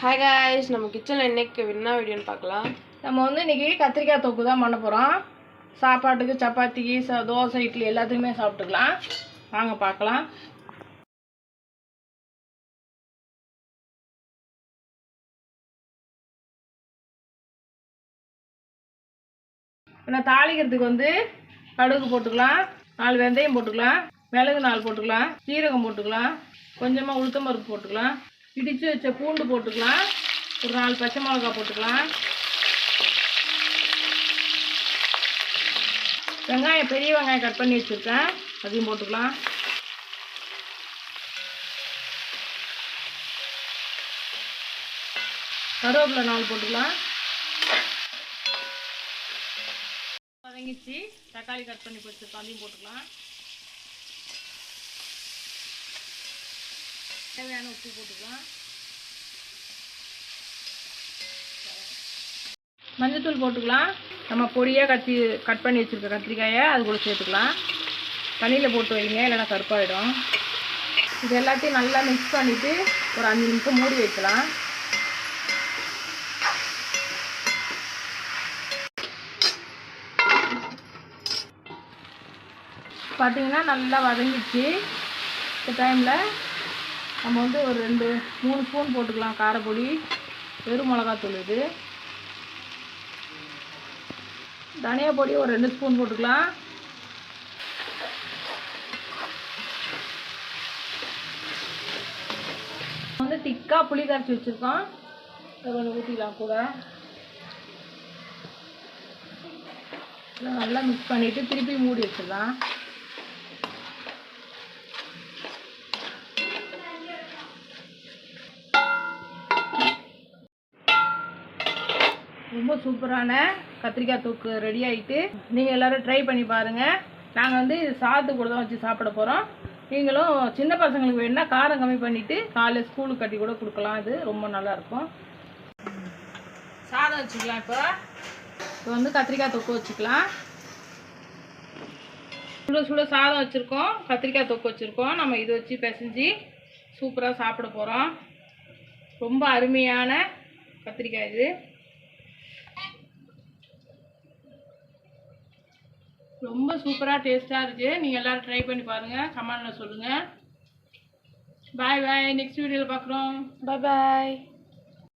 Hi guys, நம்ம கிச்சனில் இன்னைக்கு என்ன வீடியோன்னு பார்க்கலாம். நம்ம இன்னைக்கு கத்திரிக்காய் தொக்கு தான் பண்ண போகிறோம். சாப்பாட்டுக்கு, சப்பாத்திக்கு, தோசை, இட்லி எல்லாத்துக்குமே சாப்பிட்டுக்கலாம். வாங்க பார்க்கலாம். தாளிக்கிறதுக்கு கடுகு போட்டுக்கலாம், 4 வெந்தயம் போட்டுக்கலாம், மிளகு 4 போட்டுக்கலாம், சீரகம் போட்டுக்கலாம், கொஞ்சமாக உளுத்தம் பருப்பு போட்டுக்கலாம், இடித்து வச்ச பூண்டு போட்டுக்கலாம், ஒரு 4 பச்சை மிளகாய் போட்டுக்கலாம், வெங்காயம் பெரிய வெங்காயம் கட் பண்ணி வச்சுருக்கேன், அதையும் போட்டுக்கலாம். கருவேப்பிலை 4 போட்டுக்கலாம். வதங்கிச்சு, தக்காளி கட் பண்ணி வச்சுருக்கோம், அதையும் போட்டுக்கலாம். தேவையான உப்பு போட்டுக்கலாம். மஞ்சத்தூள் போட்டுக்கலாம். நம்ம பொடியாக கட் பண்ணி வச்சுருக்க கத்திரிக்காயை அது கூட சேர்த்துக்கலாம். தண்ணியில் போட்டு வைங்க, இல்லைன்னா கருப்பாயிடும். இது எல்லாத்தையும் நல்லா மிக்ஸ் பண்ணிவிட்டு ஒரு 5 நிமிஷம் மூடி வைக்கலாம். பார்த்திங்கன்னா நல்லா வதங்கிச்சு. இந்த டைமில் நம்ம ஒரு 2-3 ஸ்பூன் போட்டுக்கலாம் காரப்பொடி, வெறும் மிளகாத்தூள். இது தனியா பொடி ஒரு 2 ஸ்பூன் போட்டுக்கலாம். திக்காக புளி கரைச்சி வச்சுருக்கோம், அதை கொஞ்சம் ஊற்றிக்கலாம் கூட. நல்லா மிக்ஸ் பண்ணிவிட்டு திருப்பி மூடி வச்சிடலாம். ரொம்ப சூப்பரான கத்திரிக்காய் தொக்கு ரெடி ஆகிட்டு, நீங்கள் எல்லோரும் ட்ரை பண்ணி பாருங்கள். நாங்கள் இது சாதத்து கூட தான் வச்சு சாப்பிட போகிறோம். நீங்களும் சின்ன பசங்களுக்கு வேணுன்னா காரம் கம்மி பண்ணிவிட்டு காலையில் ஸ்கூலுக்கு கட்டி கூட கொடுக்கலாம். இது ரொம்ப நல்லாயிருக்கும். சாதம் வச்சுக்கலாம். இப்போ கத்திரிக்காய் தொக்கு வச்சுக்கலாம். சுட சாதம் வச்சுருக்கோம், கத்திரிக்காய் தொக்கு வச்சுருக்கோம். நம்ம இது வச்சு பிசைஞ்சு சூப்பராக சாப்பிட போகிறோம். ரொம்ப அருமையான கத்திரிக்காய் இது. ரொம்ப சூப்பராக டேஸ்ட்டாக இருக்குது. நீங்கள் எல்லோரும் ட்ரை பண்ணி பாருங்கள், கமெண்டில் சொல்லுங்கள். பாய் பாய். நெக்ஸ்ட் வீடியோவில் பார்க்குறோம். பாய் பாய்.